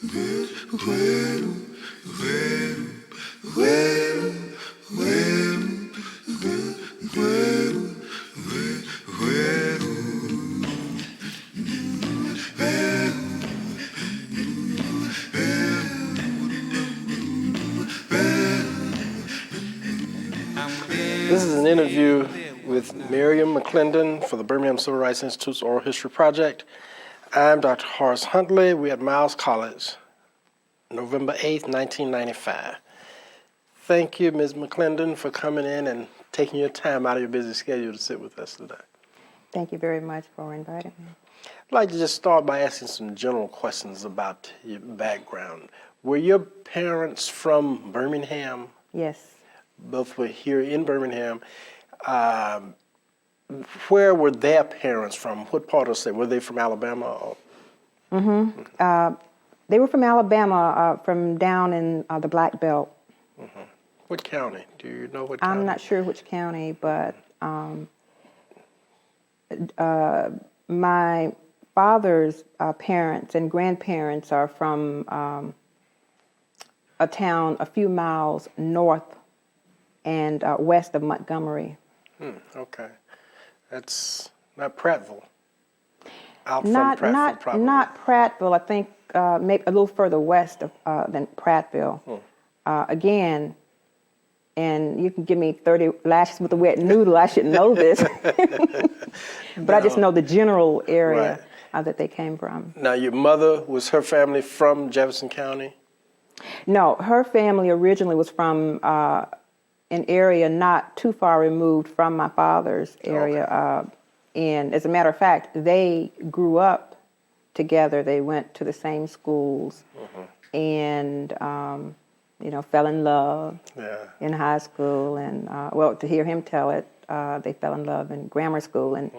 This is an interview with Miriam McClendon for the Birmingham Civil Rights Institute's Oral History Project. I'm Dr. Horace Huntley. We're at Miles College, November 8th, 1995. Thank you, Ms. McClendon, for coming in and taking your time out of your busy schedule to sit with us today. Thank you very much for inviting me. I'd like to just start by asking some general questions about your background. Were your parents from Birmingham? Yes. Both were here in Birmingham. Where were their parents from? What part of the state? Were they from Alabama? Or? They were from Alabama, from down in the Black Belt. Mm-hmm. What county? Do you know what county? I'm not sure which county, but my father's parents and grandparents are from a town a few miles north and west of Montgomery. Okay. That's not Prattville. Not Prattville. I think maybe a little further west than Prattville. Again, and you can give me 30 lashes with a wet noodle. I should know this, but I just know the general area that they came from. Now, your mother, was her family from Jefferson County? No, her family originally was from an area not too far removed from my father's area. Okay. And as a matter of fact, they grew up together. They went to the same schools and, fell in love in high school. And, to hear him tell it, they fell in love in grammar school. And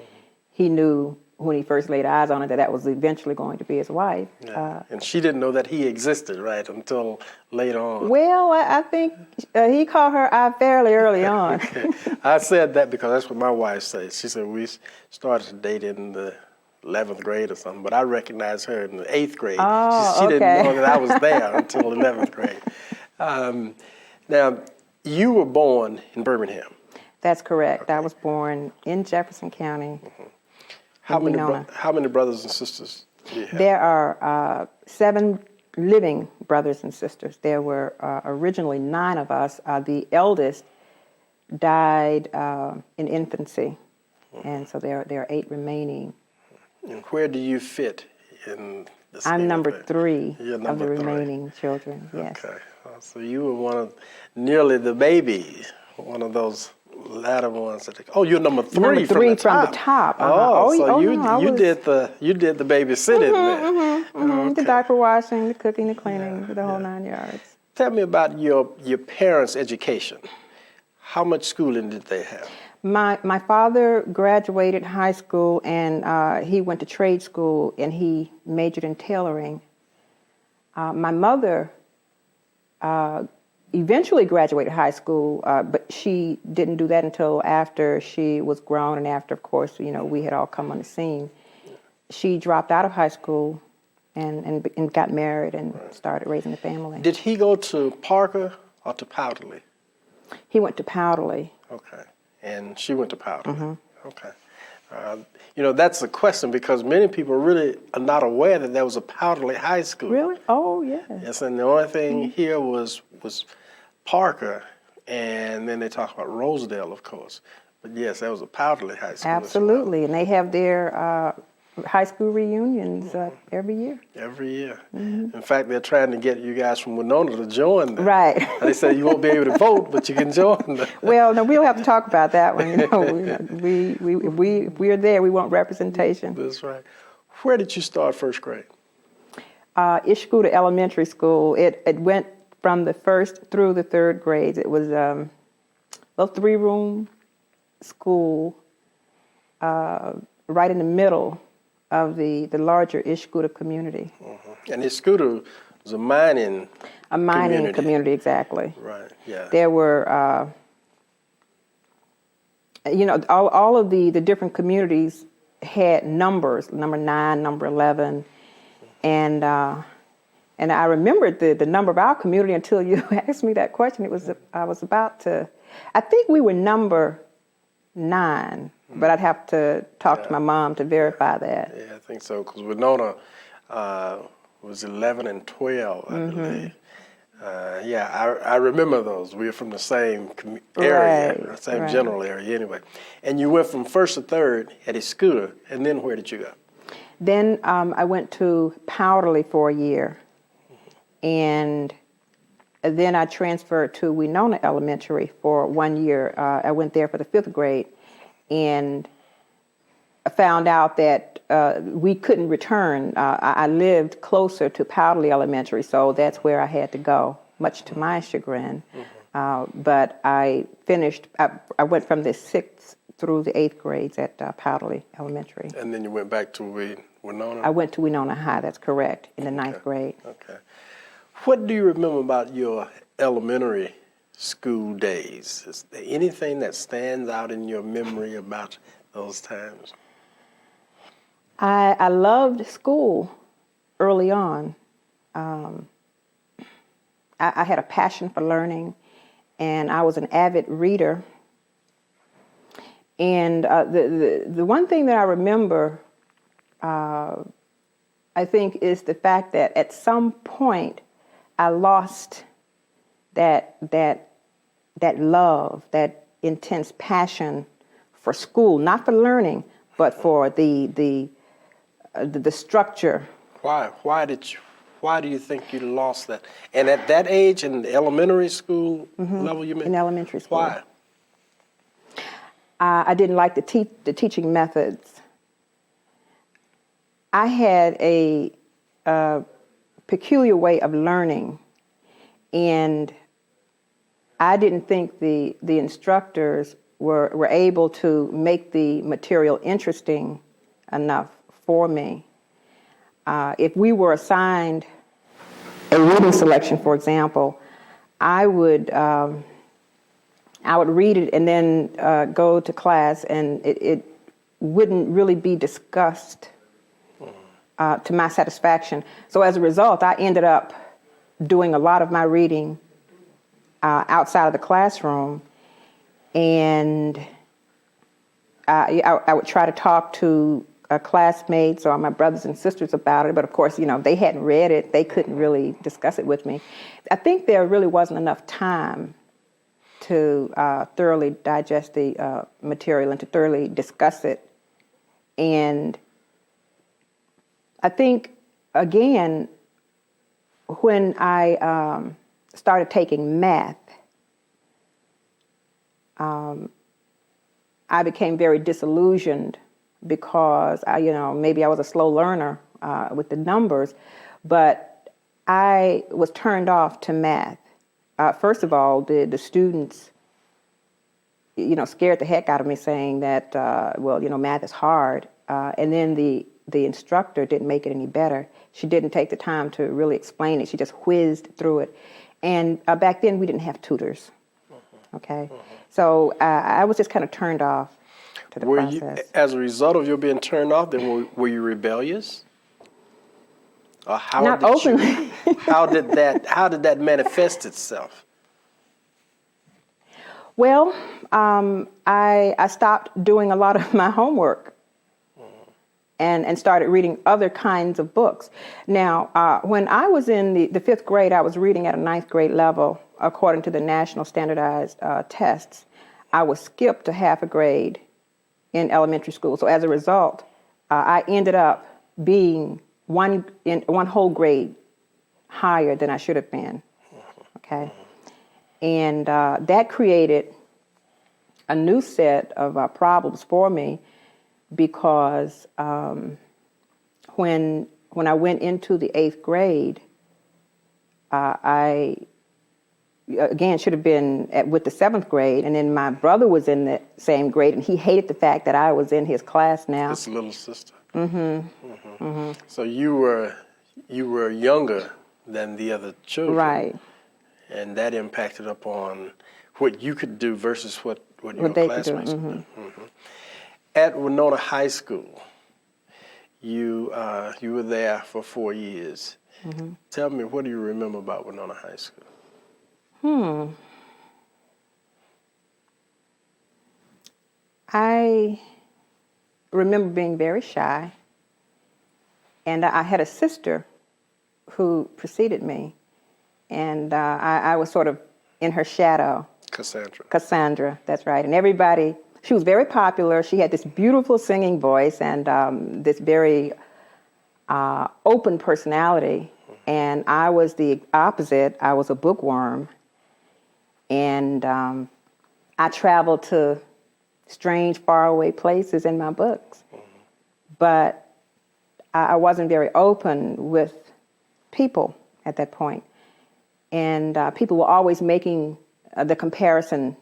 he knew when he first laid eyes on her that was eventually going to be his wife. Yeah. And she didn't know that he existed, right, until later on. Well, I think he caught her eye fairly early on. Okay. I said that because that's what my wife says. She said we started to date in the 11th grade or something, but I recognized her in the 8th grade. Oh, she didn't know that I was there until 11th grade. Now, you were born in Birmingham. That's correct. Okay. I was born in Jefferson County. How many brothers and sisters do you have? There are 7 living brothers and sisters. There were originally 9 of us. The eldest died in infancy, and so there are 8 remaining. And where do you fit in this? I'm number 3 of the remaining children, yes. Okay, so you were nearly the baby, one of those latter ones that you're number 3 number 3 from the top. You did the babysitting there. The diaper washing, the cooking, the cleaning, the whole 9 yards. Tell me about your parents' education. How much schooling did they have? My father graduated high school and he went to trade school and he majored in tailoring. My mother eventually graduated high school, but she didn't do that until after she was grown and after, of course, we had all come on the scene. She dropped out of high school and got married and started raising a family. Did he go to Parker or to Powderly? He went to Powderly. Okay. And she went to Powderly. Okay. That's a question because many people really are not aware that there was a Powderly High School. Really? Oh, yes. Yes, and the only thing here was Parker, and then they talk about Rosedale, of course. But yes, that was a Powderly High School. Absolutely, and they have their high school reunions every year. Every year. In fact, they're trying to get you guys from Winona to join them. Right. They say you won't be able to vote, but you can join them. Well, no, we'll have to talk about that one. We're there. We want representation. That's right. Where did you start first grade? Ishkuta Elementary School. It went from the 1st through the 3rd grades. It was a 3-room school right in the middle of the larger Ishkuta community. And Ishkuta was a mining community, exactly. Right, yeah. There were, all of the different communities had numbers, number 9, number 11, and And I remembered the number of our community until you asked me that question. I was about to, I think we were number 9, but I'd have to talk to my mom to verify that. Yeah, I think so, because Winona was 11 and 12, I believe. I remember those. We were from the same area, Right, same right. general area anyway. And you went from 1st to 3rd at his school, and then where did you go? Then I went to Powderly for a year, and then I transferred to Winona Elementary for 1 year. I went there for the 5th grade, and I found out that we couldn't return. I lived closer to Powderly Elementary, so that's where I had to go, much to my chagrin. But I finished, I went from the 6th through the 8th grades at Powderly Elementary. And then you went back to Winona? I went to Winona High, that's correct, in the 9th grade. Okay. What do you remember about your elementary school days? Is there anything that stands out in your memory about those times? I loved school early on. I had a passion for learning, and I was an avid reader. And the one thing that I remember, I think, is the fact that at some point I lost that love, that intense passion for school, not for learning, but for the structure. Why do you think you lost that? And at that age, in the elementary school level, you mean? In elementary school. Why? I didn't like the teaching methods. I had a peculiar way of learning, and I didn't think the instructors were able to make the material interesting enough for me. If we were assigned a reading selection, for example, I would read it and then go to class, and it wouldn't really be discussed to my satisfaction. So as a result, I ended up doing a lot of my reading outside of the classroom, and I would try to talk to classmates or my brothers and sisters about it, but of course, they hadn't read it. They couldn't really discuss it with me. I think there really wasn't enough time to thoroughly digest the material and to thoroughly discuss it. And I think, again, when I started taking math, I became very disillusioned because maybe I was a slow learner with the numbers, but I was turned off to math. First of all, the students, scared the heck out of me, saying that, math is hard. And then the instructor didn't make it any better. She didn't take the time to really explain it. She just whizzed through it. And back then, we didn't have tutors. Okay? So I was just kind of turned off to the process. As a result of your being turned off, then were you rebellious? Or Not openly. How did that manifest itself? Well, I stopped doing a lot of my homework and started reading other kinds of books. Now, when I was in the 5th grade, I was reading at a 9th grade level according to the national standardized tests. I was skipped to half a grade in elementary school. So as a result, I ended up being one whole grade higher than I should have been. Okay, and that created a new set of problems for me, because when I went into the 8th grade, I again should have been with the 7th grade, and then my brother was in the same grade, and he hated the fact that I was in his class now. His little sister. So you were younger than the other children, right? And that impacted upon what you could do versus what your they classmates could do. could do. At Winona High School, you were there for 4 years. Tell me, what do you remember about Winona High School? I remember being very shy, and I had a sister who preceded me, and I was sort of in her shadow. Cassandra, that's right. And everybody, she was very popular. She had this beautiful singing voice and this very open personality. And I was the opposite. I was a bookworm. And I traveled to strange, faraway places in my books. But I wasn't very open with people at that point. And people were always making the comparison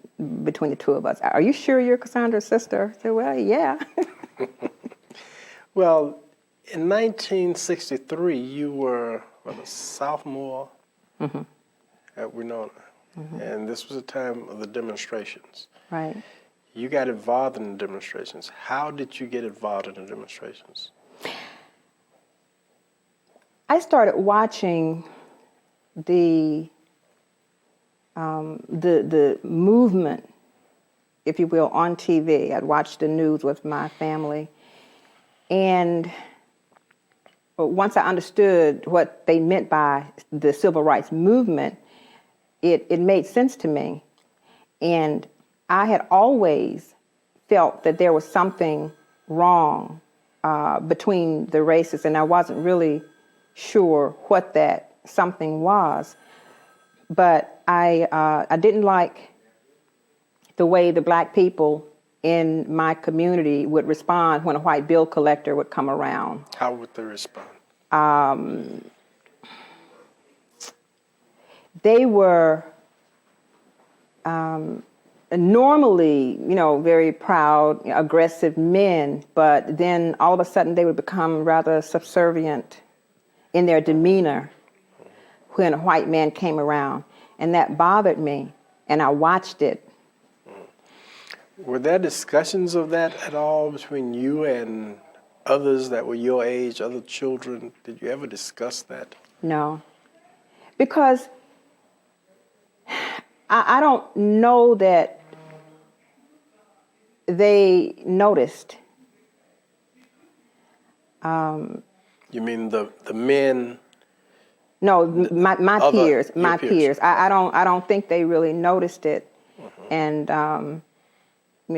between the two of us. Are you sure you're Cassandra's sister? I said, well, yeah. Well, in 1963, you were a sophomore at Winona. And this was a time of the demonstrations. Right. You got involved in the demonstrations. How did you get involved in the demonstrations? I started watching the movement, if you will, on TV. I'd watch the news with my family. And once I understood what they meant by the civil rights movement, it made sense to me. And I had always felt that there was something wrong between the races, and I wasn't really sure what that something was. But I didn't like the way the black people in my community would respond when a white bill collector would come around. How would they respond? They were normally, very proud, aggressive men, but then all of a sudden they would become rather subservient in their demeanor when a white man came around. And that bothered me, and I watched it. Were there discussions of that at all between you and others that were your age, other children? Did you ever discuss that? No. Because I don't know that they noticed. You mean the men? No, my peers, your peers. I don't think they really noticed it, and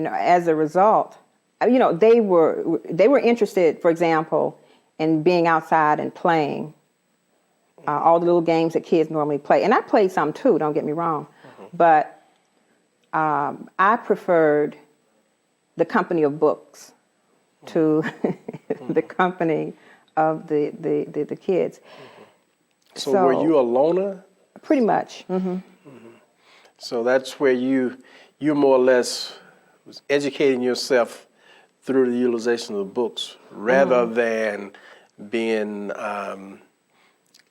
as a result, they were interested, for example, in being outside and playing all the little games that kids normally play, and I played some too. Don't get me wrong, but I preferred the company of books to the company of the kids. So were you a loner? Pretty much. So that's where you more or less was educating yourself through the utilization of the books rather than being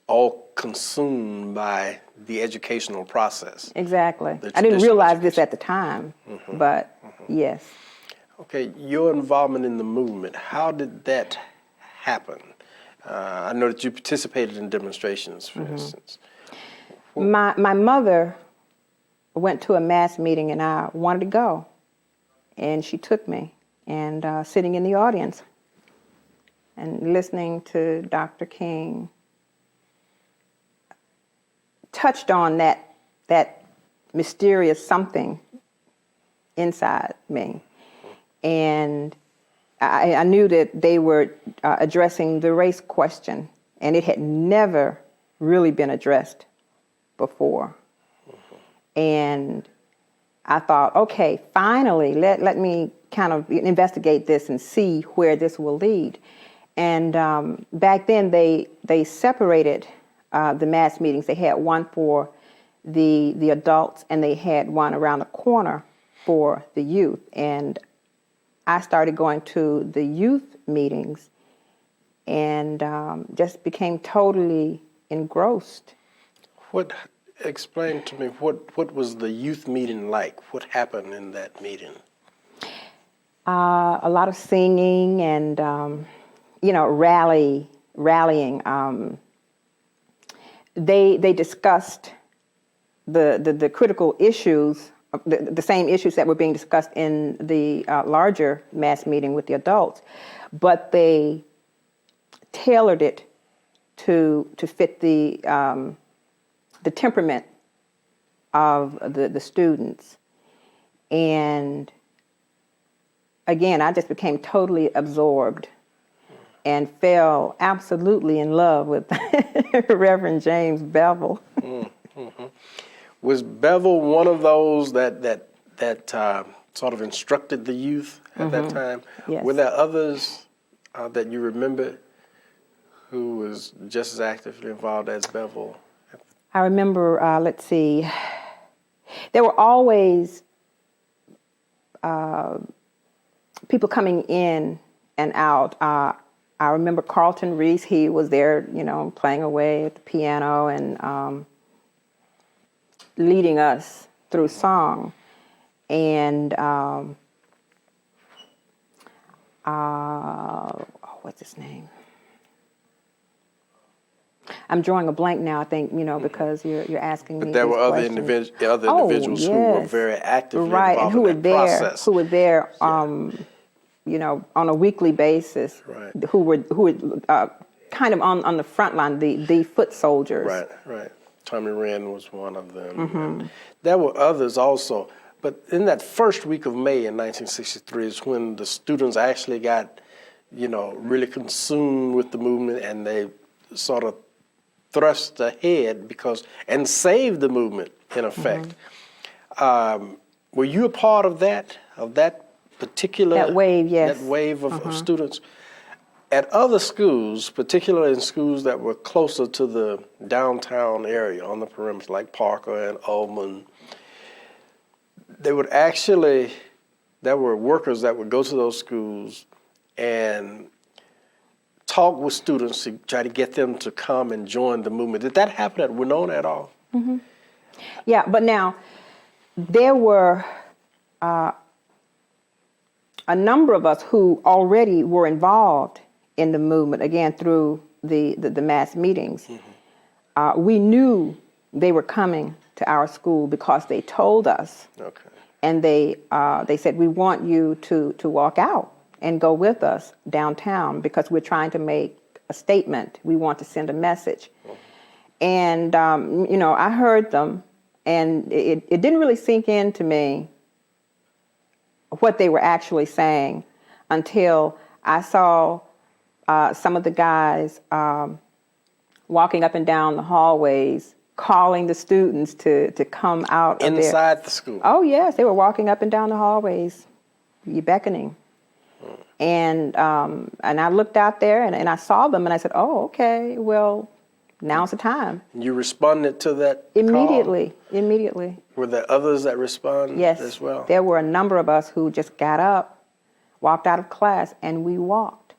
all consumed by the educational process. Exactly. I didn't realize this at the time, but yes. Okay, your involvement in the movement, how did that happen? I know that you participated in demonstrations, for instance. My mother went to a mass meeting, and I wanted to go. And she took me, and sitting in the audience and listening to Dr. King touched on that mysterious something inside me. And I knew that they were addressing the race question, and it had never really been addressed before. And I thought, okay, finally, let me kind of investigate this and see where this will lead. And back then, they separated the mass meetings. They had one for the adults, and they had one around the corner for the youth. And I started going to the youth meetings and just became totally engrossed. Explain to me, what was the youth meeting like? What happened in that meeting? A lot of singing and, rallying. they discussed the critical issues, the same issues that were being discussed in the larger mass meeting with the adults, but they tailored it to fit the temperament of the students. And again, I just became totally absorbed and fell absolutely in love with Reverend James Bevel. Mm-hmm. Was Bevel one of those that sort of instructed the youth at that time? Yes. Were there others that you remember who was just as actively involved as Bevel? I remember, let's see, there were always people coming in and out. I remember Carlton Reese, he was there, playing away at the piano and leading us through song. And what's his name? I'm drawing a blank now, I think, because you're asking me. But there were other individuals who were very actively involved in that process. Who were there, on a weekly basis. Right. Who were kind of on the front line, the foot soldiers. Right. Tommy Wren was one of them. There were others also. But in that first week of May in 1963 is when the students actually got, really consumed with the movement, and they sort of thrust ahead and saved the movement, in effect. Were you a part of that particular... That wave, yes. That wave of students? At other schools, particularly in schools that were closer to the downtown area on the perimeter, like Parker and Ullman, there were workers that would go to those schools and talk with students to try to get them to come and join the movement. Did that happen at Winona at all? Yeah, but now there were a number of us who already were involved in the movement, again, through the mass meetings. We knew they were coming to our school because they told us. Okay. And they said, we want you to walk out and go with us downtown because we're trying to make a statement. We want to send a message. And, I heard them, and it didn't really sink into me what they were actually saying until I saw some of the guys walking up and down the hallways, calling the students to come out inside the school. Oh yes, they were walking up and down the hallways, beckoning. And I looked out there and I saw them and I said, oh, okay, well, now's the time. You responded to that Immediately. Were there others that responded as well? Yes, there were a number of us who just got up, walked out of class, and we walked.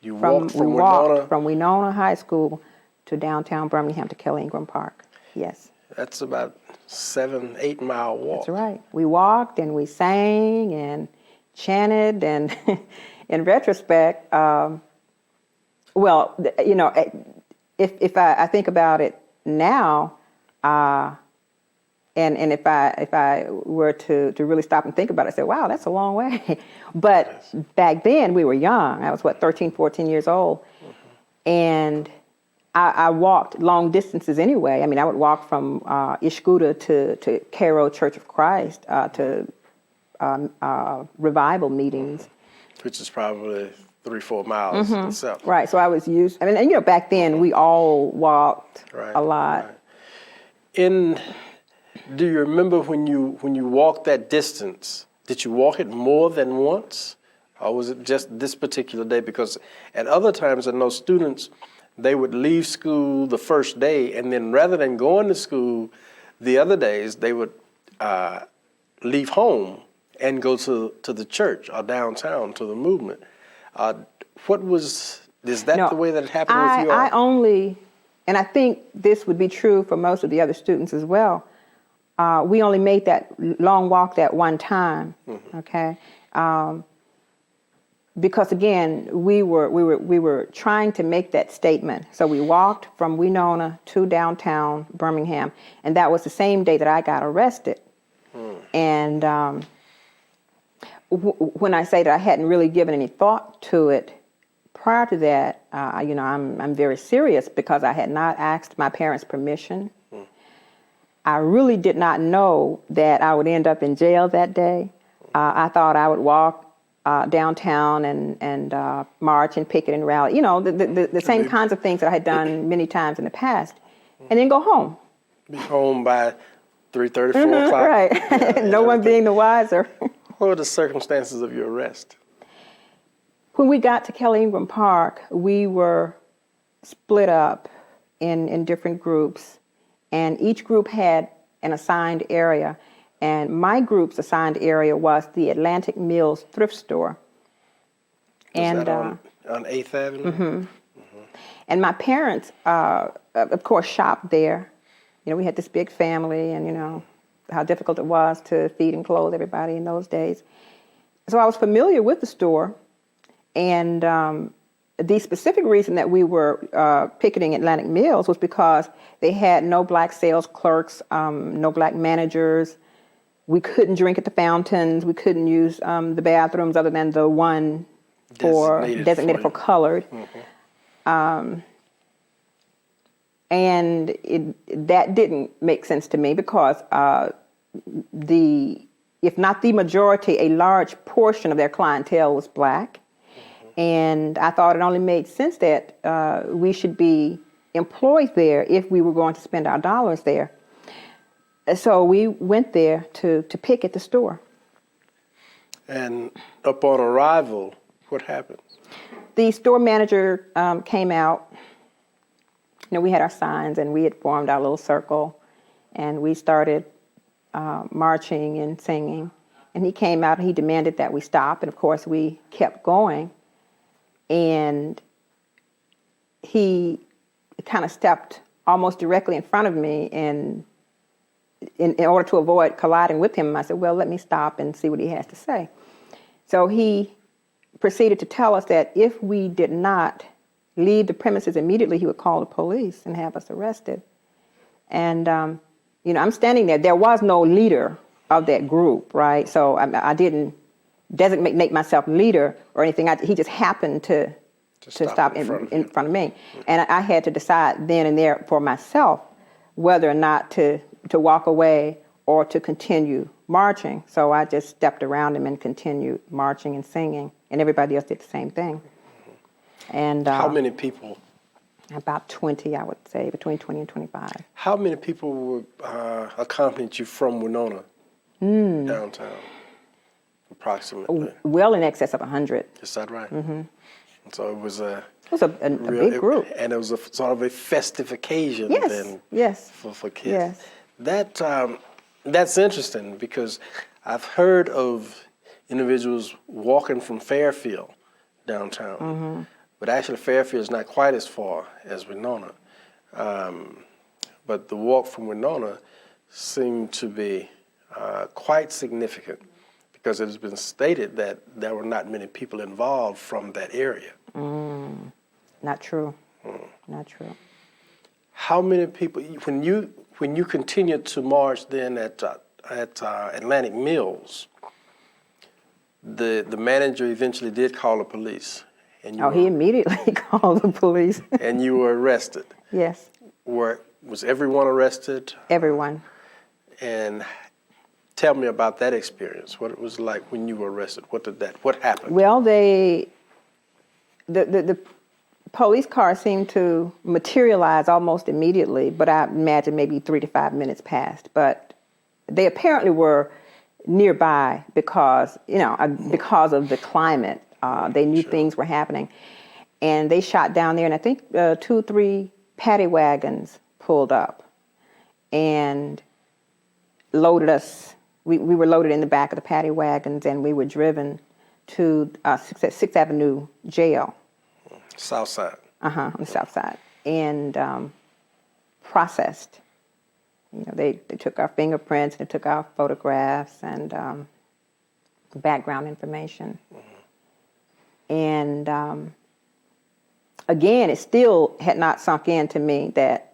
You walked from Winona? From Winona High School to downtown Birmingham to Kelly Ingram Park, yes. That's about 7-8 mile walk. That's right. We walked and we sang and chanted, and in retrospect, if I think about it now, and if I were to really stop and think about it, I say, wow, that's a long way. But back then we were young. I was 13, 14 years old, and I walked long distances anyway. I mean, I would walk from Ishkuda to Cairo Church of Christ to revival meetings. Which is probably 3-4 miles itself. Right, so I was used, back then we all walked a lot. Right. Do you remember when you walked that distance, did you walk it more than once? Or was it just this particular day? Because at other times I know students, they would leave school the first day, and then rather than going to school the other days, they would leave home and go to the church or downtown to the movement. Is that the way that it happened with you all? I only, and I think this would be true for most of the other students as well, we only made that long walk that one time, okay? because again, we were trying to make that statement. So we walked from Winona to downtown Birmingham, and that was the same day that I got arrested. And when I say that I hadn't really given any thought to it prior to that, I'm very serious because I had not asked my parents' permission. I really did not know that I would end up in jail that day. I thought I would walk downtown and march and picket and rally, the same kinds of things that I had done many times in the past, and then go home. Be home by 3:30, 4 o'clock. Right. No one being the wiser. What were the circumstances of your arrest? When we got to Kelly Ingram Park, we were split up in different groups, and each group had an assigned area. And my group's assigned area was the Atlantic Mills thrift store. Was that on 8th Avenue? Mm-hmm. And my parents, of course, shopped there. We had this big family, and how difficult it was to feed and clothe everybody in those days. So I was familiar with the store, and the specific reason that we were picketing Atlantic Mills was because they had no black sales clerks, no black managers. We couldn't drink at the fountains. We couldn't use the bathrooms other than the one designated for colored. And that didn't make sense to me because if not the majority, a large portion of their clientele was black. And I thought it only made sense that we should be employed there if we were going to spend our dollars there. So we went there to picket the store. And upon arrival, what happened? The store manager came out. We had our signs, and we had formed our little circle, and we started marching and singing. And he came out, and he demanded that we stop, and of course we kept going. And he kind of stepped almost directly in front of me, and in order to avoid colliding with him, I said, well, let me stop and see what he has to say. So he proceeded to tell us that if we did not leave the premises immediately, he would call the police and have us arrested. And, I'm standing there. There was no leader of that group, right? So I didn't designate myself leader or anything. He just happened to stop in front of me. And I had to decide then and there for myself whether or not to walk away or to continue marching. So I just stepped around him and continued marching and singing, and everybody else did the same thing. And how many people? About 20, I would say, between 20 and 25. How many people were accompanied you from Winona downtown, approximately? Well in excess of 100. Is that right? Mm-hmm. So it was a big group. And it was a sort of a festive occasion then for kids. Yes. That's interesting because I've heard of individuals walking from Fairfield downtown, but actually Fairfield is not quite as far as Winona. But the walk from Winona seemed to be quite significant because it has been stated that there were not many people involved from that area. Not true. Not true. How many people, when you continued to march then at Atlantic Mills, the manager eventually did call the police. And he immediately called the police. And you were arrested. Yes. Was everyone arrested? Everyone. And tell me about that experience. What it was like when you were arrested. What happened? Well, the police car seemed to materialize almost immediately, but I imagine maybe 3 to 5 minutes passed. But they apparently were nearby because of the climate. They knew things were happening. And they shot down there, and I think 2 or 3 paddy wagons pulled up and loaded us. We were loaded in the back of the paddy wagons, and we were driven to 6th Avenue jail. South side. On the south side. And processed. They took our fingerprints, they took our photographs and background information. And again, it still had not sunk in to me that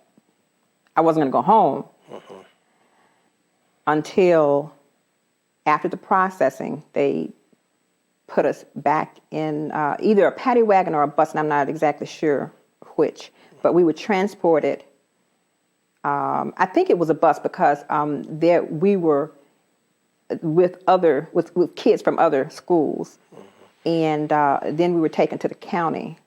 I wasn't going to go home until after the processing, they put us back in either a paddy wagon or a bus, and I'm not exactly sure which, but we were transported. I think it was a bus because there we were with kids from other schools, and then we were taken to the county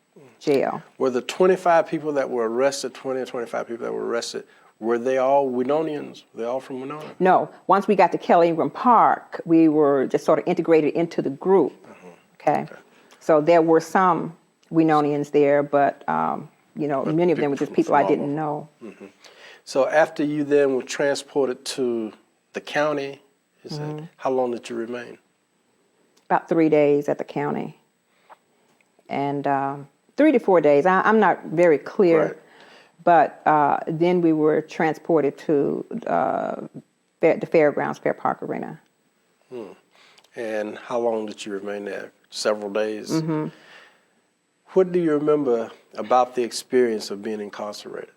jail. Were the 25 people that were arrested, 20 or 25 people that were arrested, were they all Winonians? Were they all from Winona? No. Once we got to Kelly Ingram Park, we were just sort of integrated into the group. Okay. So there were some Winonians there, but many of them were just people I didn't know. So after you then were transported to the county, how long did you remain? About 3 days at the county. And 3 to 4 days. I'm not very clear. Right. But then we were transported to the fairgrounds, Fair Park Arena. And how long did you remain there? Several days? What do you remember about the experience of being incarcerated?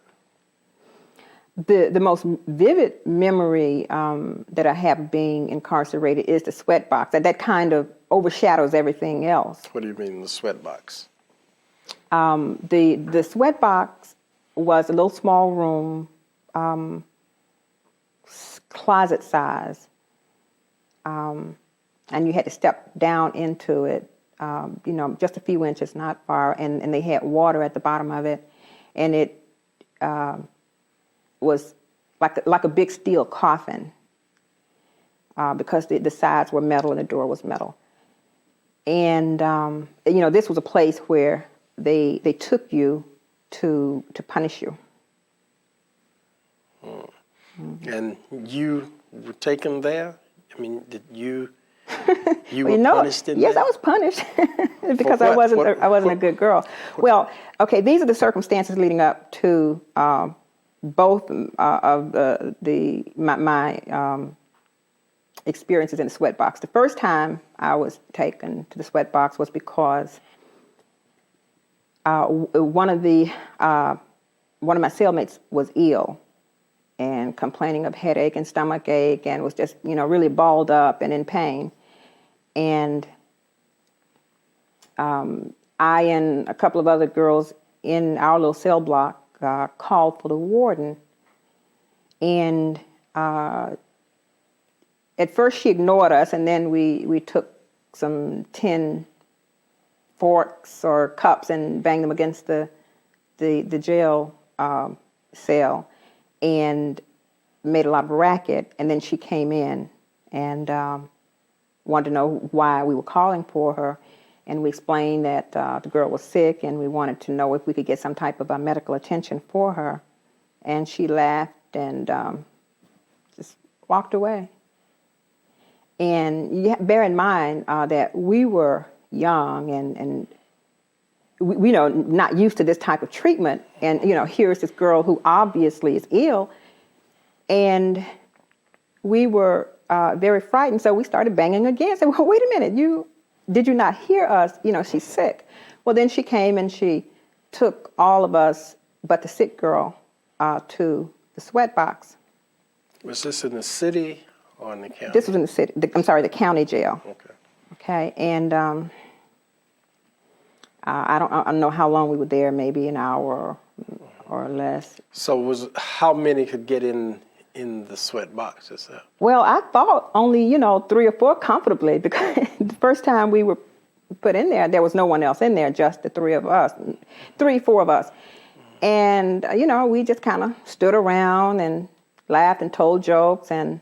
The most vivid memory that I have of being incarcerated is the sweat box. That kind of overshadows everything else. What do you mean, the sweat box? The sweat box was a little small room, closet size, and you had to step down into it, just a few inches, not far, and they had water at the bottom of it, and it was like a big steel coffin because the sides were metal and the door was metal. And, this was a place where they took you to punish you. And you were taken there? I mean, did you were punished in yes, there? I was punished because For I what? wasn't a good girl. Well, okay, these are the circumstances leading up to both of my experiences in the sweat box. The first time I was taken to the sweat box was because one of my cellmates was ill and complaining of headache and stomach ache and was just, really balled up and in pain. And I and a couple of other girls in our little cell block called for the warden. And at first she ignored us, and then we took some tin forks or cups and banged them against the jail cell and made a lot of racket. And then she came in and wanted to know why we were calling for her. And we explained that the girl was sick and we wanted to know if we could get some type of medical attention for her. And she laughed and just walked away. And bear in mind that we were young and we not used to this type of treatment. And, here's this girl who obviously is ill. And we were very frightened. So we started banging again. Said, well, wait a minute, did you not hear us? She's sick. Well, then she came and she took all of us but the sick girl to the sweat box. Was this in the city or in the county? This was in the city. The county jail. Okay. Okay, and I don't know how long we were there. Maybe an hour or less. So how many could get in the sweat box itself? Well, I thought only 3 or 4 comfortably, because the first time we were put in there was no one else in there, just the 4 of us. And we just kind of stood around and laughed and told jokes. And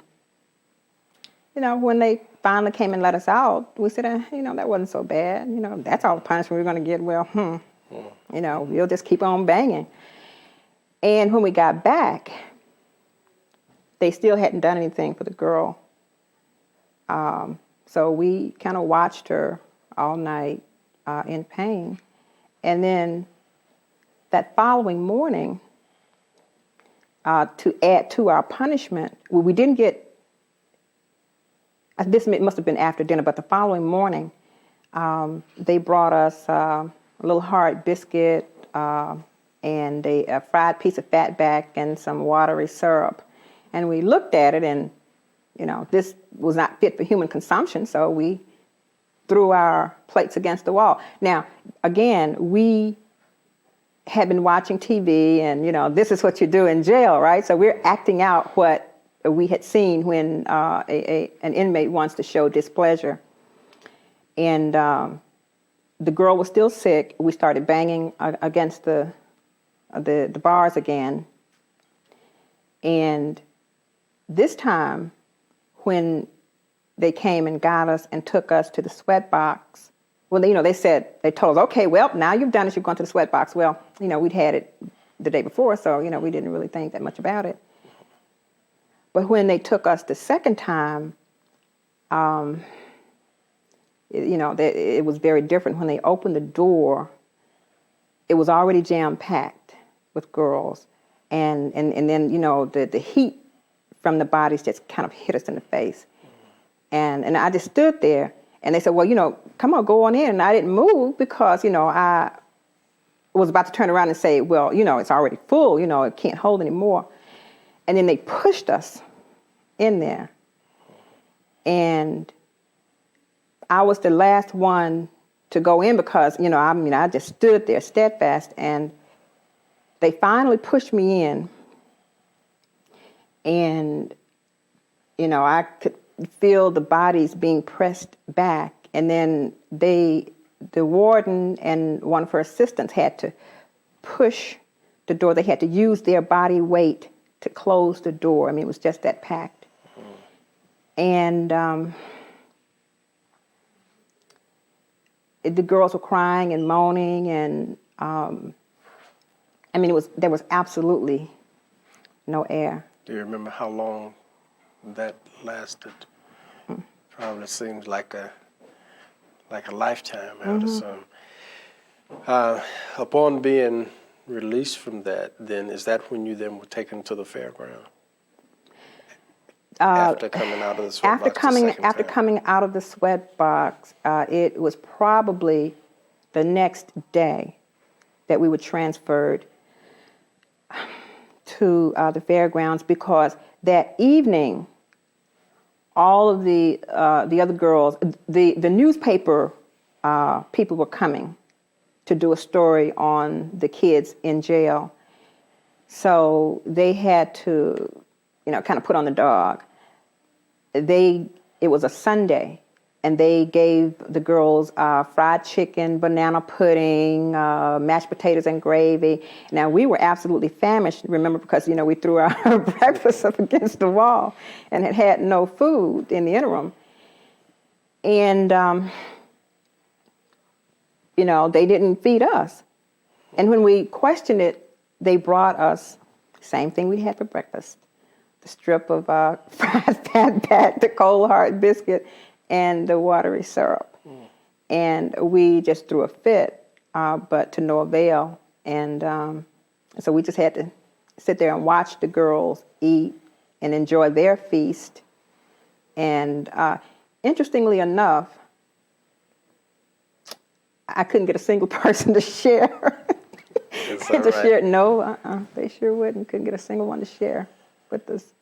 when they finally came and let us out, we said, that wasn't so bad. That's all the punishment we're going to get. Well, we'll just keep on banging. And when we got back, they still hadn't done anything for the girl. So we kind of watched her all night in pain. And then that following morning, to add to our punishment, we didn't get, this must have been after dinner, but the following morning, they brought us a little hard biscuit and a fried piece of fatback and some watery syrup. And we looked at it and, this was not fit for human consumption, so we threw our plates against the wall. Now, again, we had been watching TV and, this is what you do in jail, right? So we're acting out what we had seen when an inmate wants to show displeasure. And the girl was still sick. We started banging against the bars again. And this time, when they came and got us and took us to the sweat box, well, they told us, okay, well, now you've done it, you're going to the sweat box. Well, we'd had it the day before, so, we didn't really think that much about it. But when they took us the second time, it was very different. When they opened the door, it was already jam-packed with girls. And then, the heat from the bodies just kind of hit us in the face. And I just stood there, and they said, well, come on, go on in. And I didn't move because, I was about to turn around and say, well, it's already full, it can't hold anymore. And then they pushed us in there. And I was the last one to go in because, I just stood there steadfast. And they finally pushed me in. And, I could feel the bodies being pressed back. And then the warden and one of her assistants had to push the door. They had to use their body weight to close the door. I mean, it was just that packed. And the girls were crying and moaning, and there was absolutely no air. Do you remember how long that lasted? Probably seems like a lifetime, I would assume. Upon being released from that, then is that when you then were taken to the fairground? After coming out of the sweat box after coming out of the sweat box, it was probably the next day that we were transferred to the fairgrounds, because that evening, all of the other girls, the newspaper people were coming to do a story on the kids in jail. So they had to, kind of put on the dog. It was a Sunday, and they gave the girls fried chicken, banana pudding, mashed potatoes and gravy. Now, we were absolutely famished, remember, because, we threw our breakfast up against the wall and had no food in the interim. And, they didn't feed us. And when we questioned it, they brought us the same thing we had for breakfast: the strip of fried fatback, the cold hard biscuit, and the watery syrup. And we just threw a fit, but to no avail. And so we just had to sit there and watch the girls eat and enjoy their feast. And interestingly enough, I couldn't get a single person to share. Is that right? Share. No, they sure wouldn't. Couldn't get a single one to share with us.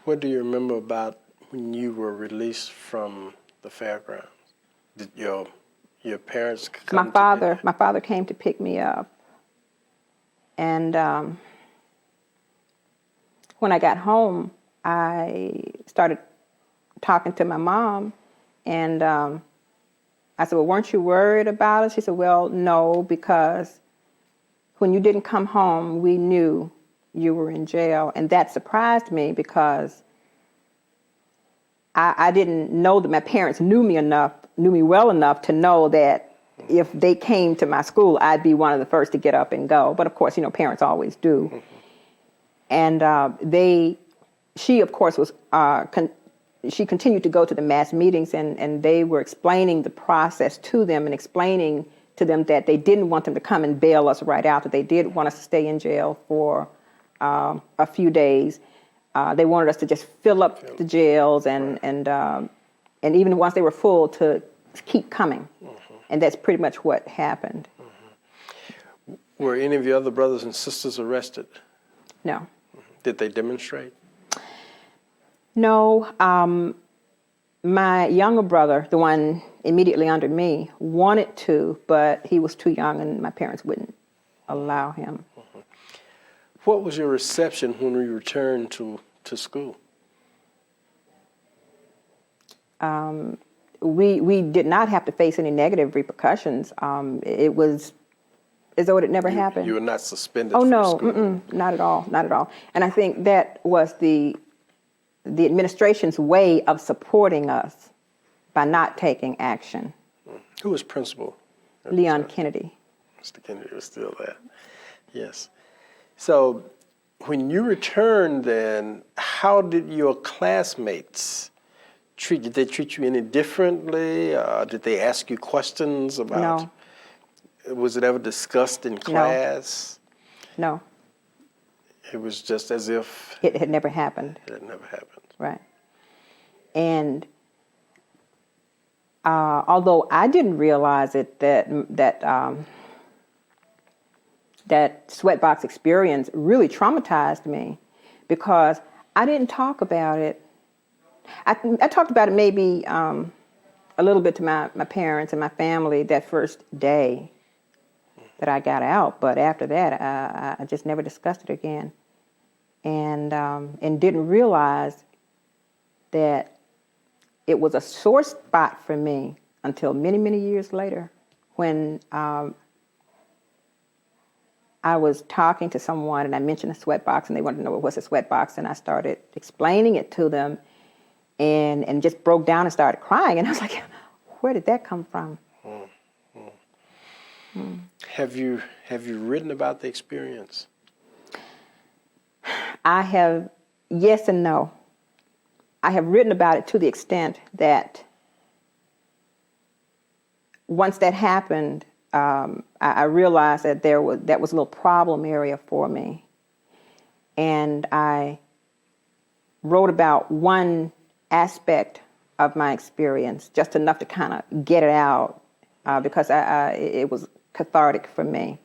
What do you remember about when you were released from the fairgrounds? Did your parents come? My father came to pick me up, and when I got home, I started talking to my mom, and I said, "Well, weren't you worried about us?" She said, "Well, no, because when you didn't come home, we knew you were in jail." And that surprised me, because I didn't know that my parents knew me well enough to know that if they came to my school, I'd be one of the first to get up and go. But of course, parents always do. And she of course was, she continued to go to the mass meetings, and they were explaining the process to them and explaining to them that they didn't want them to come and bail us right out, that they did want us to stay in jail for a few days. They wanted us to just fill up the jails, and even once they were full, to keep coming. And that's pretty much what happened. Were any of your other brothers and sisters arrested? No. Did they demonstrate? No. My younger brother, the one immediately under me, wanted to, but he was too young and my parents wouldn't allow him. What was your reception when we returned to school? We did not have to face any negative repercussions. It was as though it had never happened. You were not suspended Oh, from no, school? not at all, not at all. And I think that was the administration's way of supporting us by not taking action. Who was principal? Leon Kennedy. Mr. Kennedy was still there. Yes. So when you returned then, how did your classmates treat you? Did they treat you any differently? Did they ask you questions about? No. Was it ever discussed in class? No. It was just as if It had never happened. it had never happened. Right. And although I didn't realize it, that sweatbox experience really traumatized me because I didn't talk about it. I talked about it maybe a little bit to my parents and my family that first day that I got out, but after that, I just never discussed it again, and didn't realize that it was a sore spot for me until many, many years later when I was talking to someone and I mentioned a sweatbox and they wanted to know what was a sweatbox, and I started explaining it to them and just broke down and started crying, and I was like, where did that come from? Have you written about the experience? I have, yes and no. I have written about it to the extent that once that happened, I realized that that was a little problem area for me. And I wrote about one aspect of my experience, just enough to kind of get it out, because it was cathartic for me.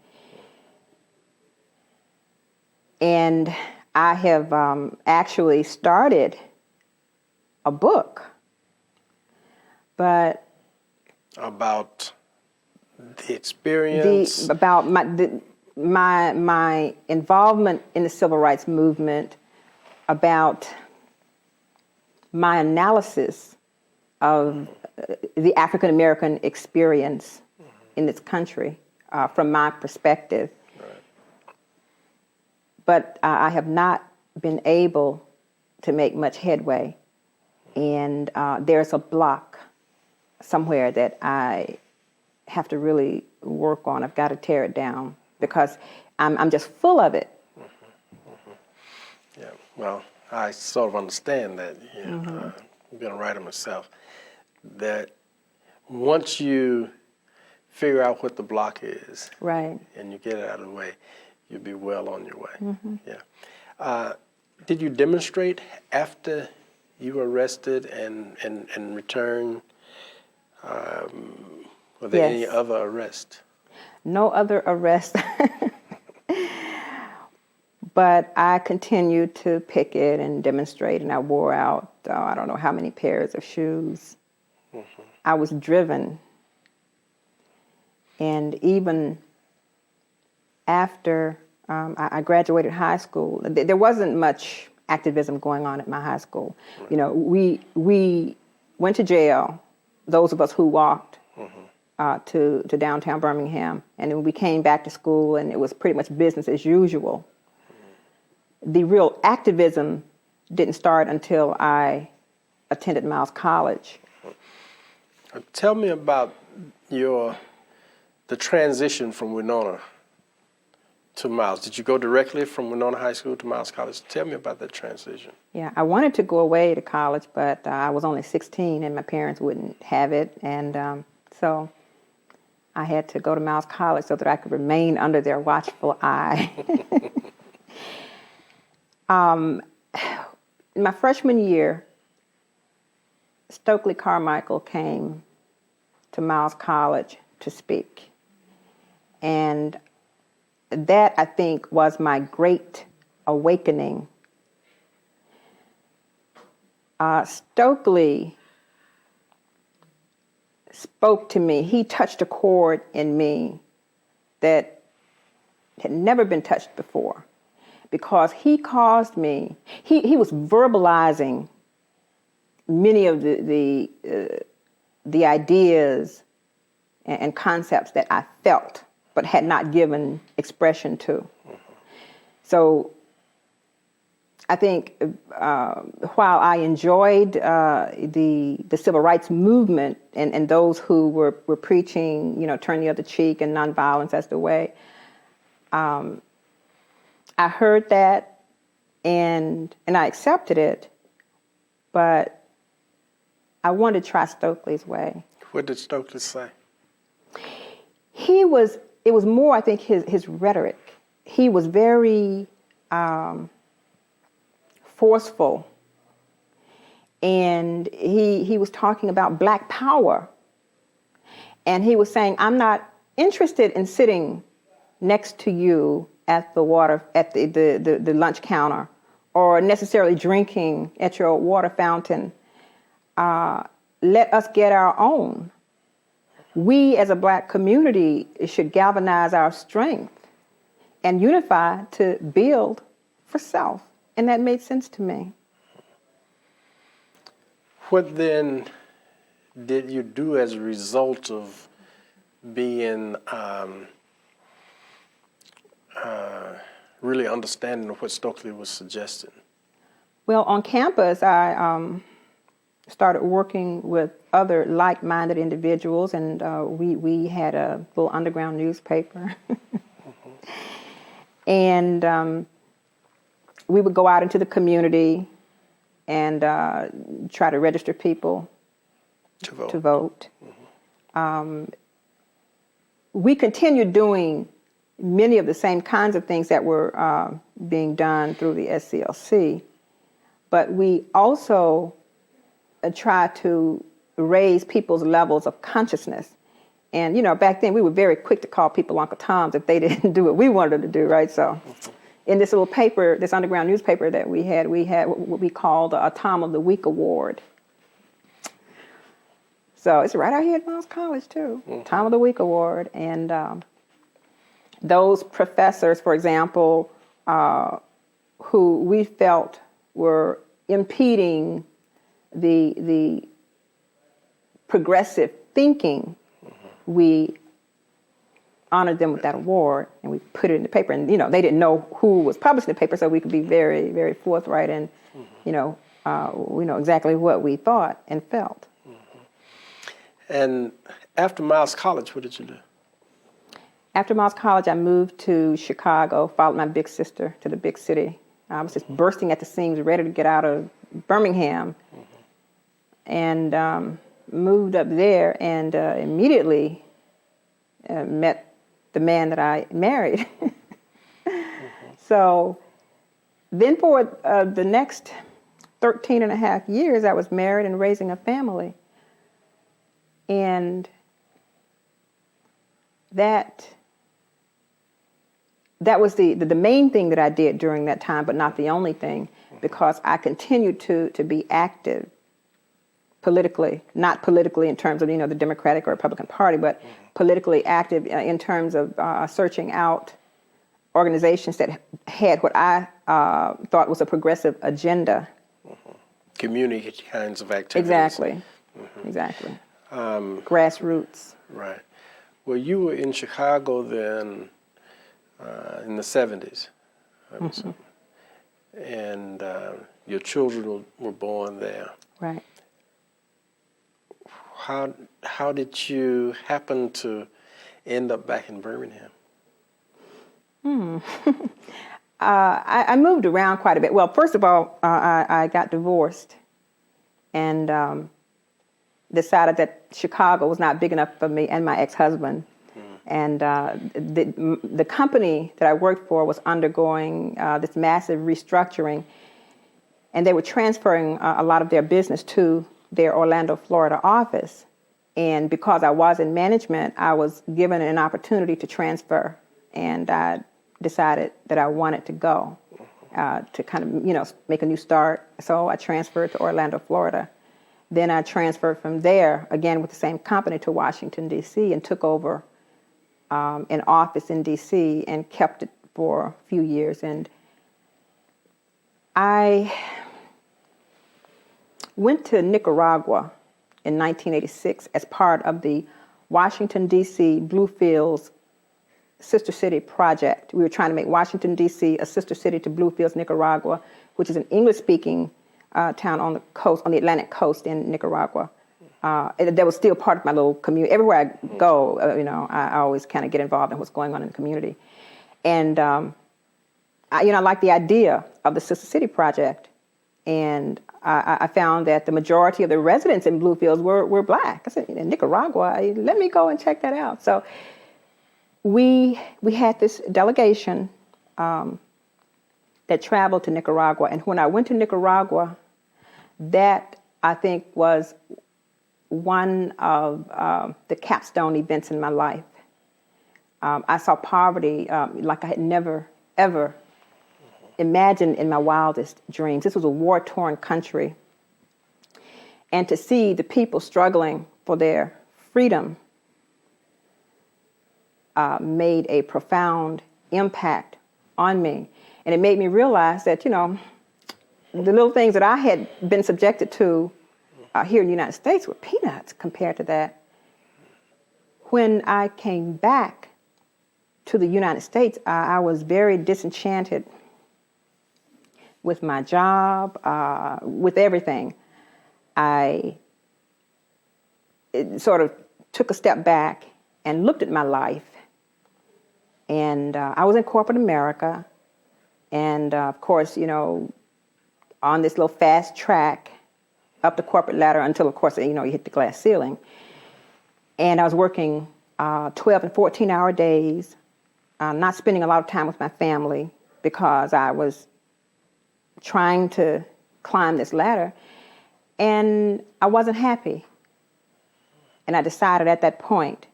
And I have actually started a book, but About the experience? about my involvement in the civil rights movement, about my analysis of the African American experience in this country from my perspective. Right. But I have not been able to make much headway, and there's a block somewhere that I have to really work on. I've got to tear it down because I'm just full of it. Yeah, well, I sort of understand that. I'm being a writer myself, that once you figure out what the block is, Right. and you get it out of the way, you'll be well on your way. Yeah. Did you demonstrate after you were arrested and returned? Were there any Yes. other arrests? No other arrest. But I continued to picket and demonstrate, and I wore out, I don't know how many pairs of shoes. I was driven. And even after I graduated high school, there wasn't much activism going on at my high school. You know, we went to jail, those of us who walked to downtown Birmingham, and then we came back to school, and it was pretty much business as usual. The real activism didn't start until I attended Miles College. Tell me about the transition from Winona to Miles. Did you go directly from Winona High School to Miles College? Tell me about that transition. Yeah, I wanted to go away to college, but I was only 16 and my parents wouldn't have it. And so I had to go to Miles College so that I could remain under their watchful eye. My freshman year, Stokely Carmichael came to Miles College to speak. And that, I think, was my great awakening. Stokely spoke to me. He touched a chord in me that had never been touched before, because he caused me, he was verbalizing many of the ideas and concepts that I felt but had not given expression to. So I think while I enjoyed the civil rights movement and those who were preaching, turn the other cheek and nonviolence as the way, I heard that and I accepted it, but I wanted to try Stokely's way. What did Stokely say? It was more, I think, his rhetoric. He was very forceful, and he was talking about Black power, and he was saying, I'm not interested in sitting next to you at the lunch counter, or necessarily drinking at your water fountain. Let us get our own. We as a Black community should galvanize our strength and unify to build for self. And that made sense to me. What then did you do as a result of being really understanding of what Stokely was suggesting? Well, on campus, I started working with other like-minded individuals, and we had a little underground newspaper. And we would go out into the community and try to register people to vote. We continued doing many of the same kinds of things that were being done through the SCLC, but we also try to raise people's levels of consciousness. And, back then we were very quick to call people Uncle Toms if they didn't do what we wanted them to do, right? So in this little paper, this underground newspaper that we had what we called a Tom of the Week award. So it's right out here at Miles College, too. Tom of the Week award. And those professors, for example, who we felt were impeding the progressive thinking, we honored them with that award, and we put it in the paper. And they didn't know who was publishing the paper, so we could be very, very forthright, and we know exactly what we thought and felt. And after Miles College, what did you do? After Miles College, I moved to Chicago, followed my big sister to the big city. I was just bursting at the seams, ready to get out of Birmingham, and moved up there, and immediately met the man that I married. So then for the next 13 and a half years, I was married and raising a family. And that was the main thing that I did during that time, but not the only thing, because I continued to be active politically, not politically in terms of the Democratic or Republican Party, but politically active in terms of searching out organizations that had what I thought was a progressive agenda. Community kinds of activities. Exactly. Exactly. Grassroots. Right. Well, you were in Chicago then in the 70s. And your children were born there. Right. How did you happen to end up back in Birmingham? I moved around quite a bit. Well, first of all, I got divorced and decided that Chicago was not big enough for me and my ex-husband. And the company that I worked for was undergoing this massive restructuring, and they were transferring a lot of their business to their Orlando, Florida office. And because I was in management, I was given an opportunity to transfer, and I decided that I wanted to go to kind of, make a new start. So I transferred to Orlando, Florida. Then I transferred from there, again with the same company, to Washington, D.C., and took over an office in D.C. and kept it for a few years. And I went to Nicaragua in 1986 as part of the Washington, D.C. Bluefields Sister City project. We were trying to make Washington, D.C. a sister city to Bluefields, Nicaragua, which is an English-speaking town on the coast, on the Atlantic coast in Nicaragua. That was still part of my little community. Everywhere I go, I always kind of get involved in what's going on in the community. And, I like the idea of the Sister City project. And I found that the majority of the residents in Bluefields were Black. I said, in Nicaragua, let me go and check that out. So we had this delegation that traveled to Nicaragua. And when I went to Nicaragua, that, I think, was one of the capstone events in my life. I saw poverty like I had never, ever imagined in my wildest dreams. This was a war-torn country. And to see the people struggling for their freedom made a profound impact on me. And it made me realize that, the little things that I had been subjected to here in the United States were peanuts compared to that. When I came back to the United States, I was very disenchanted with my job, with everything. I sort of took a step back and looked at my life. And I was in corporate America. And of course, on this little fast track up the corporate ladder until, of course, you hit the glass ceiling. And I was working 12 and 14-hour days, not spending a lot of time with my family because I was trying to climb this ladder. And I wasn't happy. And I decided at that point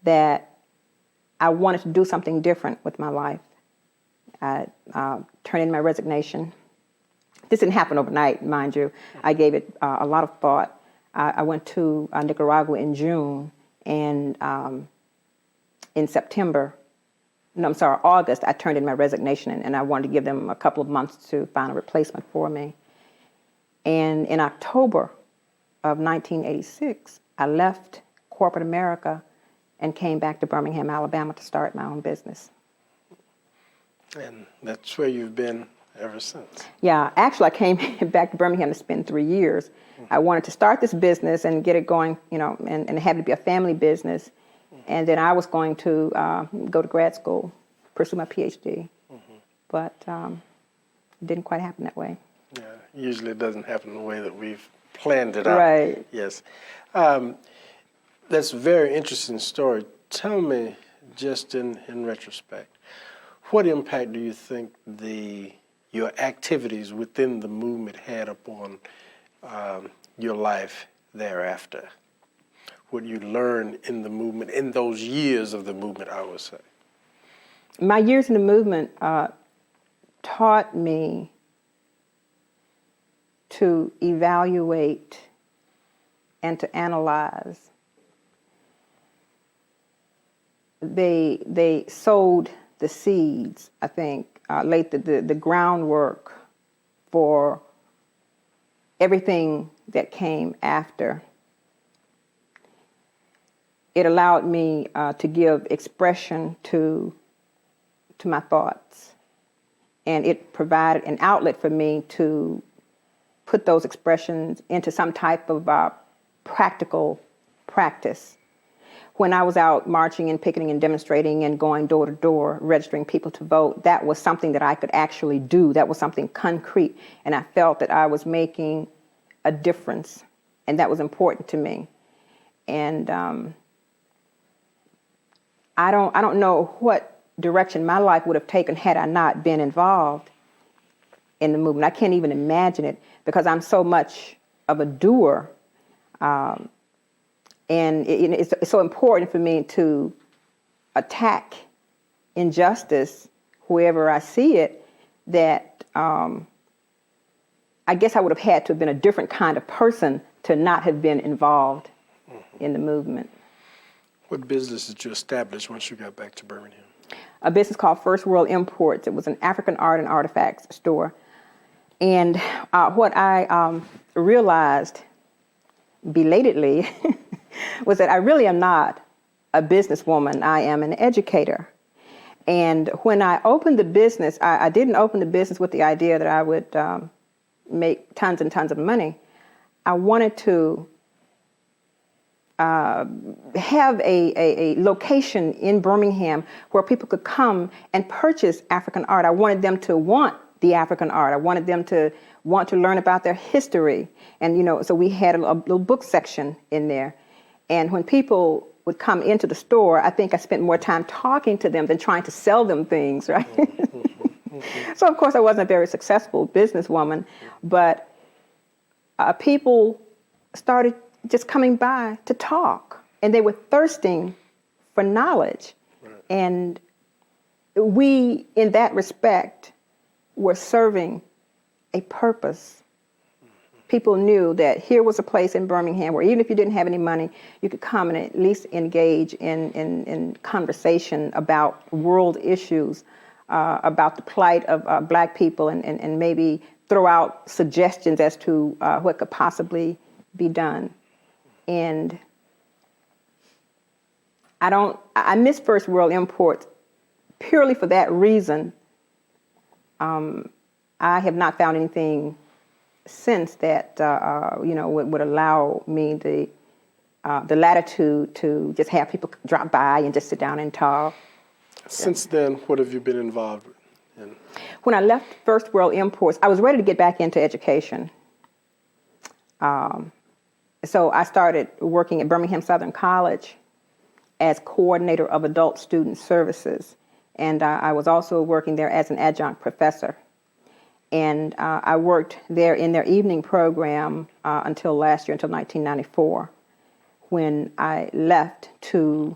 that I wanted to do something different with my life. I turned in my resignation. This didn't happen overnight, mind you. I gave it a lot of thought. I went to Nicaragua in June, and in August, I turned in my resignation, and I wanted to give them a couple of months to find a replacement for me. And in October of 1986, I left corporate America and came back to Birmingham, Alabama to start my own business. And that's where you've been ever since. Yeah, actually, I came back to Birmingham to spend 3 years. I wanted to start this business and get it going, and have it be a family business. And then I was going to go to grad school, pursue my PhD. But it didn't quite happen that way. Yeah, usually it doesn't happen the way that we've planned it out. Right. Yes. That's a very interesting story. Tell me, just in retrospect, what impact do you think your activities within the movement had upon your life thereafter? What you learned in the movement, in those years of the movement, I would say? My years in the movement taught me to evaluate and to analyze. They sowed the seeds, I think, laid the groundwork for everything that came after. It allowed me to give expression to my thoughts, and it provided an outlet for me to put those expressions into some type of practical practice. When I was out marching and picketing and demonstrating and going door to door, registering people to vote, that was something that I could actually do. That was something concrete. And I felt that I was making a difference, and that was important to me. And I don't know what direction my life would have taken had I not been involved in the movement. I can't even imagine it because I'm so much of a doer. And it's so important for me to attack injustice wherever I see it, that I guess I would have had to have been a different kind of person to not have been involved in the movement. What business did you establish once you got back to Birmingham? A business called First World Imports. It was an African art and artifacts store. And what I realized belatedly was that I really am not a businesswoman. I am an educator. And when I opened the business, I didn't open the business with the idea that I would make tons and tons of money. I wanted to have a location in Birmingham where people could come and purchase African art. I wanted them to want the African art. I wanted them to want to learn about their history. And, so we had a little book section in there. And when people would come into the store, I think I spent more time talking to them than trying to sell them things, right? So, of course, I wasn't a very successful businesswoman, but people started just coming by to talk, and they were thirsting for knowledge. Right. And we, in that respect, were serving a purpose. People knew that here was a place in Birmingham where even if you didn't have any money, you could come and at least engage in conversation about world issues, about the plight of Black people, and maybe throw out suggestions as to what could possibly be done. And I miss First World Imports purely for that reason. I have not found anything since that would allow me the latitude to just have people drop by and just sit down and talk. Since then, what have you been involved in? When I left First World Imports, I was ready to get back into education. So I started working at Birmingham Southern College as coordinator of adult student services. And I was also working there as an adjunct professor. And I worked there in their evening program until last year, until 1994, when I left to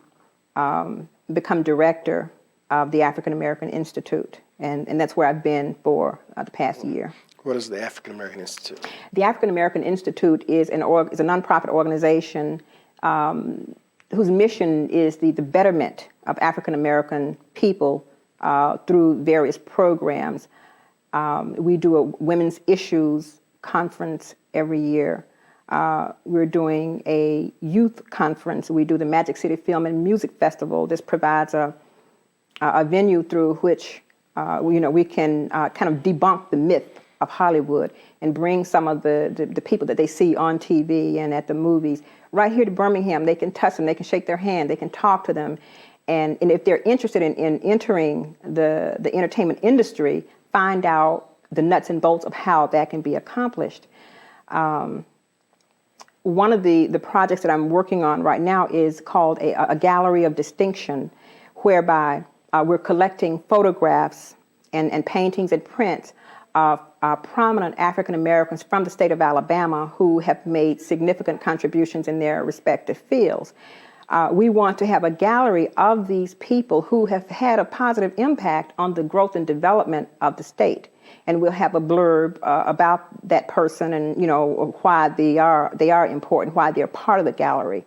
become director of the African American Institute. And that's where I've been for the past year. What is the African American Institute? The African American Institute is a nonprofit organization whose mission is the betterment of African American people through various programs. We do a women's issues conference every year. We're doing a youth conference. We do the Magic City Film and Music Festival. This provides a venue through which we can kind of debunk the myth of Hollywood and bring some of the people that they see on TV and at the movies right here to Birmingham. They can touch them, they can shake their hand, they can talk to them. And if they're interested in entering the entertainment industry, find out the nuts and bolts of how that can be accomplished. One of the projects that I'm working on right now is called a Gallery of Distinction, whereby we're collecting photographs and paintings and prints of prominent African Americans from the state of Alabama who have made significant contributions in their respective fields. We want to have a gallery of these people who have had a positive impact on the growth and development of the state. And we'll have a blurb about that person and, why they are important, why they're part of the gallery.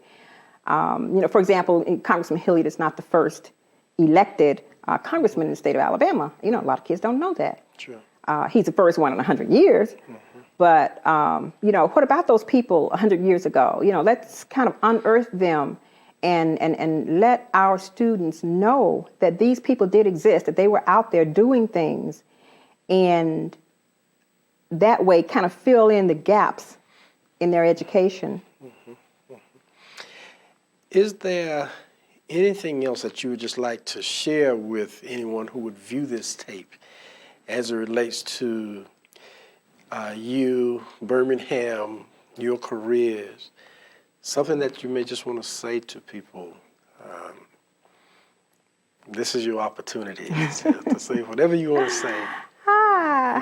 For example, Congressman Hilliard is not the first elected congressman in the state of Alabama. A lot of kids don't know that. Sure. He's the first one in 100 years. Mm-hmm. But, what about those people 100 years ago? Let's kind of unearth them and let our students know that these people did exist, that they were out there doing things, and that way kind of fill in the gaps in their education. Mm-hmm. Mm-hmm. Is there anything else that you would just like to share with anyone who would view this tape as it relates to you, Birmingham, your careers? Something that you may just want to say to people. This is your opportunity to say whatever you want to say.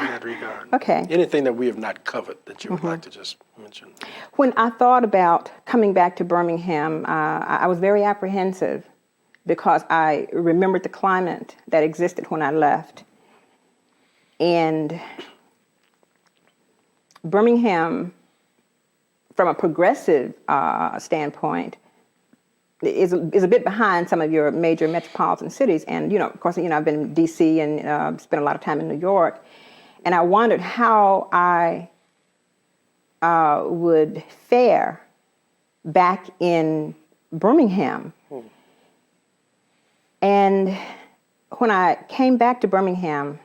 in that regard. Okay. Anything that we have not covered that you would like to just mention? When I thought about coming back to Birmingham, I was very apprehensive because I remembered the climate that existed when I left. And Birmingham, from a progressive standpoint, is a bit behind some of your major metropolitan cities. And, of course, I've been in D.C. and spent a lot of time in New York. And I wondered how I would fare back in Birmingham. And when I came back to Birmingham,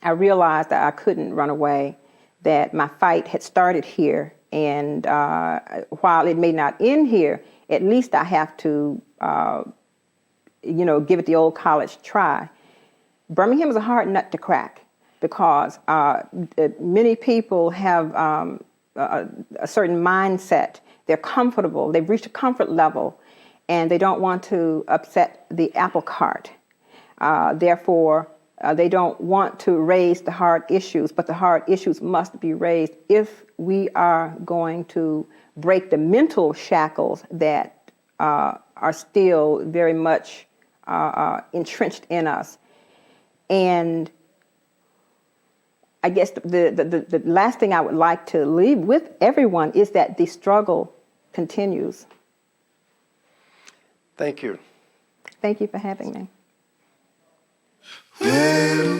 I realized that I couldn't run away, that my fight had started here. And while it may not end here, at least I have to, give it the old college try. Birmingham is a hard nut to crack because many people have a certain mindset. They're comfortable. They've reached a comfort level, and they don't want to upset the apple cart. Therefore, they don't want to raise the hard issues, but the hard issues must be raised if we are going to break the mental shackles that are still very much entrenched in us. And I guess the last thing I would like to leave with everyone is that the struggle continues. Thank you. Thank you for having me. Well,